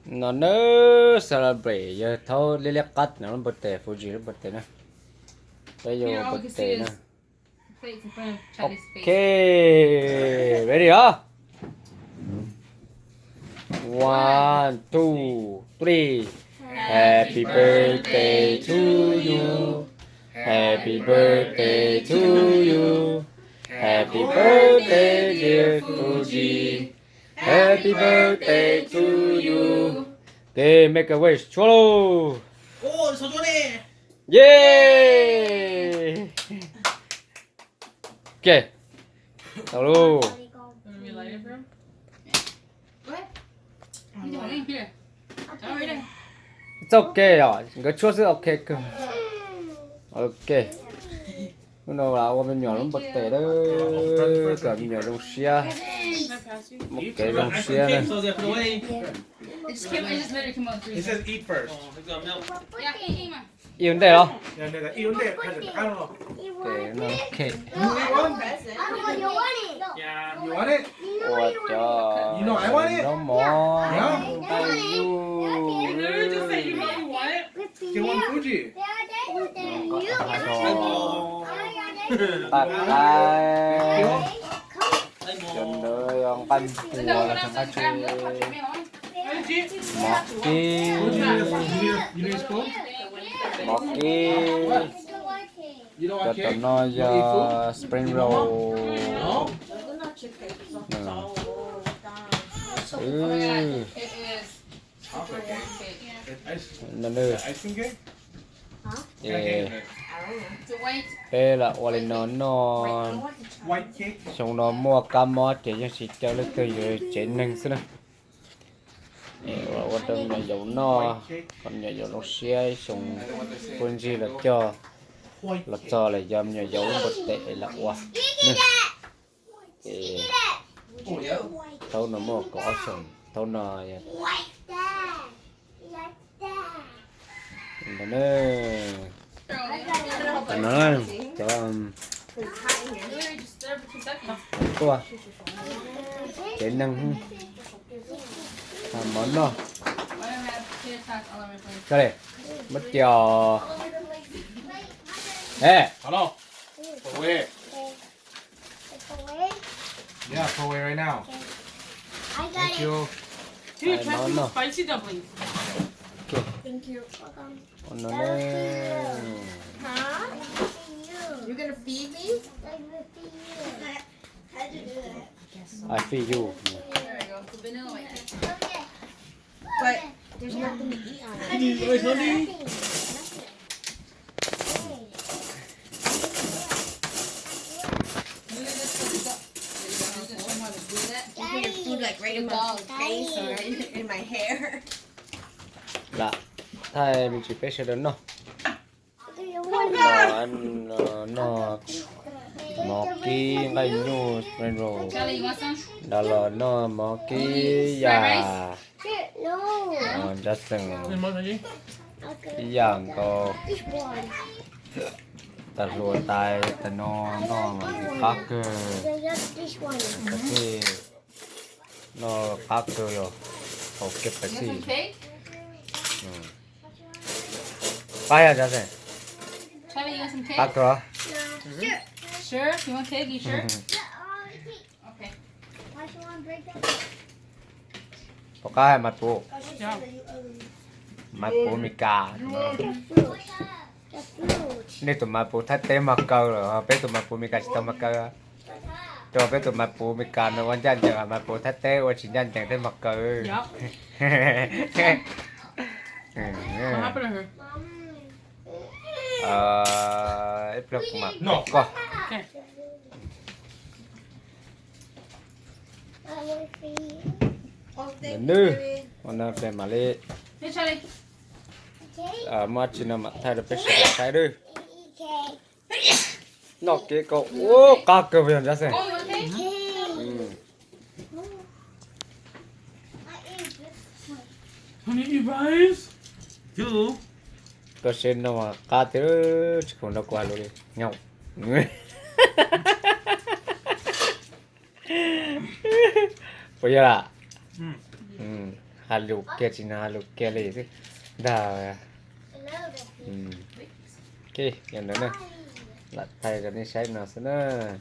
nó nữa celebrate giờ thôi lấy lẹ cắt nó birthday Fuji nó birthday nè bây giờ birthday nè okay ready hả 1 2 3 Happy birthday to you Happy birthday to you Happy birthday dear Fuji Happy birthday to you Okay make a wish swallow 오 서준이 Yeah Okay đầu luôn It's okay rồi, cái chuột sẽ okay cơ. Okay. Lúc đầu là ôm nhỏ lắm bật tệ đó, cả nhỏ trong xe, một cái trong xe này. He says eat first. Yêu đây không? 야 내가 이런데 가자. I don't know. Okay, nó okay. You want it? Ủa trời. You know I want it. Nó mò. Yeah. Tay du. You want Fuji? Tạt tay. Chân đời ông bánh phùa là thằng ta chơi. Mọc kia. You need a spoon? Mọc kia. You don't Cho want tụi cake? nó cho spring roll. No. Nó nữa. Icing cake? Yeah. Đây là ổ nó White cake? xong nó mua cam mót để cho xịt cho nó từ dưới trên nâng xí nè. Và trong nhà dầu nó còn nhà dầu nó xe xong con gì là cho là dầm nhà dầu bật tệ là quá nè thâu nó mua có xong thâu nó nó cho qua trên nâng món nó cái này mất chiều ê Hello. Pull away. Yeah, pull away right now. Thank you. Dude, Ay, try no, some no. spicy dumplings. Thank you. nó Huh? You're gonna feed me? I feel you There we go. The vanilla white cake. But there's nothing to eat on it. You put your food like right in my face or in my hair. là thay mình chỉ phải sửa đến nó ăn nó kí ngay nhu bên rồi Charlie, you want some? đó là nó mò kí già rất sừng giang có ta rồi tay ta nó mà các cái nó các cái rồi học cái cái You want gì some cake? Kaya dyan Charlie, you want some cake? Ako. Sure? You want cake? You sure? Okay. Pagkaya mat po. Yeah. Mat po mi ka. Nito mat po tate makaw rồi. Peto mat po mi ka sito makaw. Cho peto mat po mi ka no wan jan jan mat po tate wan sin jan jan te makaw. Yep. What happened to her? Iplok mat. No. Ko. Okay. Nữ. Ona pe mali. Hey, Charlie. Mà chỉ là mặt thay được phải sai đi. Nó cái cậu. Ô, cá cơ về ra xem. Oh, you want cake? Honey, you guys? You? Tôi xin nó mà cá thứ không nó qua luôn đi. Nhau. Bây giờ là. haluk ke Cina haluk ke le chứ dah oke yang mana lah thay cái này xem nào xem nào